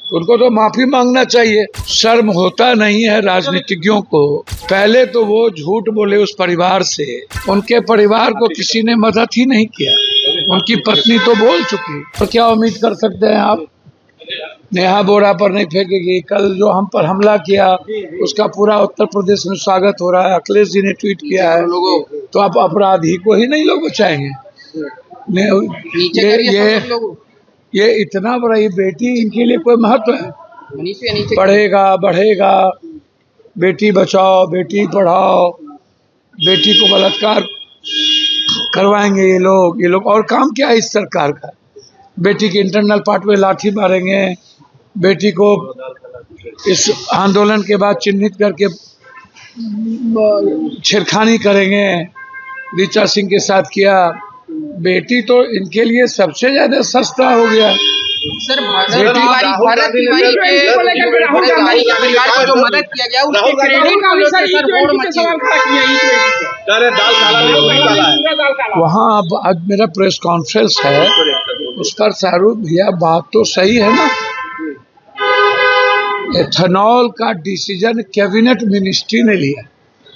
तो उनको तो माफी मांगना चाहिए। शर्म होता नहीं है राजनीतिज्ञों को। पहले तो वो झूठ बोले उस परिवार से, उनके परिवार को किसी ने मदद ही नहीं किया। उनकी पत्नी तो बोल चुकी, तो क्या उम्मीद कर सकते हैं आप? नेहा बोरा पर नहीं फेंकेगी। कल जो हम पर हमला किया उसका पूरा उत्तर प्रदेश में स्वागत हो रहा है। अखिलेश जी ने ट्वीट किया है, तो आप अपराधी को ही नहीं लोग बचाएंगे। ये इतना बड़ा, ये बेटी इनके लिए कोई महत्व है? बढ़ेगा बढ़ेगा, बेटी बचाओ बेटी पढ़ाओ, बेटी को बलात्कार करवाएंगे ये लोग। और काम क्या है इस सरकार का? बेटी के इंटरनल पार्ट में लाठी मारेंगे, बेटी को इस आंदोलन के बाद चिन्हित करके छेड़खानी करेंगे। ऋचा सिंह के साथ किया। बेटी तो इनके लिए सबसे ज्यादा सस्ता हो गया। सर, भारत तिवारी के परिवार को जो मदद किया गया उसके क्रेडिट को लेकर सर होड़ मची। वहाँ अब आज मेरा प्रेस कॉन्फ्रेंस है, उस पर शाहरुख भैया बात तो सही है ना। एथेनॉल का डिसीजन कैबिनेट मिनिस्ट्री ने लिया।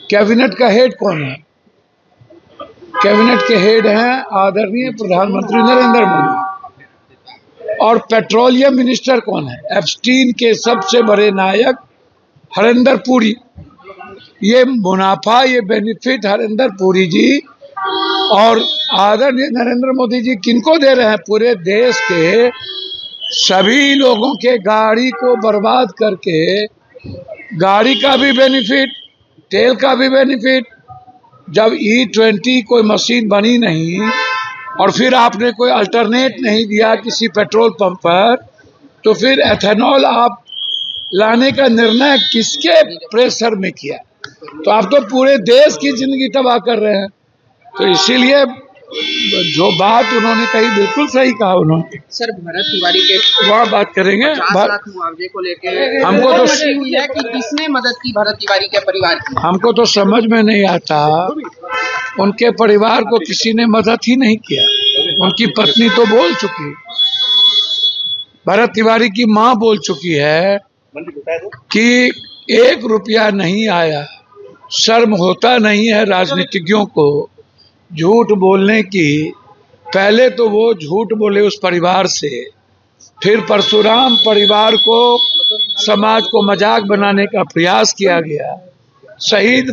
कैबिनेट का हेड कौन है? कैबिनेट के हेड हैं आदरणीय प्रधानमंत्री नरेंद्र मोदी। और पेट्रोलियम मिनिस्टर कौन है? एप्स्टीन के सबसे बड़े नायक हरेंद्र पुरी। ये मुनाफा, ये बेनिफिट हरेंद्र पुरी जी और आदरणीय नरेंद्र मोदी जी किनको दे रहे हैं? पूरे देश के सभी लोगों के गाड़ी को बर्बाद करके, गाड़ी का भी बेनिफिट, तेल का भी बेनिफिट। जब E20 कोई मशीन बनी नहीं और फिर आपने कोई अल्टरनेट नहीं दिया किसी पेट्रोल पंप पर, तो फिर एथेनॉल आप लाने का निर्णय किसके प्रेशर में किया? तो आप तो पूरे देश की जिंदगी तबाह कर रहे हैं। तो इसीलिए जो बात उन्होंने कही बिल्कुल सही कहा उन्होंने। सर, भरत तिवारी के वह बात करेंगे। 50 लाख मुआवजे को लेकर हमको तो हुई है कि किसने मदद की भरत तिवारी के परिवार की? हमको तो समझ में नहीं आता। उनके परिवार को किसी ने मदद ही नहीं किया। उनकी पत्नी तो बोल चुकी, भरत तिवारी की मां बोल चुकी है कि 1 रुपया नहीं आया। शर्म होता नहीं है राजनीतिज्ञों को झूठ बोलने की। पहले तो वो झूठ बोले उस परिवार से, फिर परशुराम परिवार को, समाज को मजाक बनाने का प्रयास किया गया। शहीद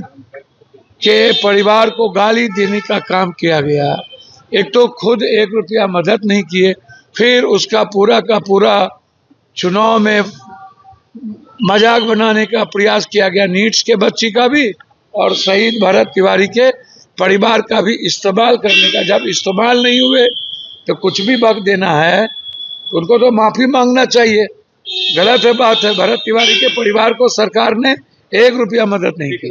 के परिवार को गाली देने का काम किया गया। एक तो खुद 1 रुपया मदद नहीं किए, फिर उसका पूरा का पूरा चुनाव में मजाक बनाने का प्रयास किया गया। नीट्स के बच्ची का भी और शहीद भरत तिवारी के परिवार का भी इस्तेमाल करने का। जब इस्तेमाल नहीं हुए तो कुछ भी वक्त देना है, तो उनको तो माफी मांगना चाहिए। गलत है बात है। भरत तिवारी के परिवार को सरकार ने 1 रुपया मदद नहीं की।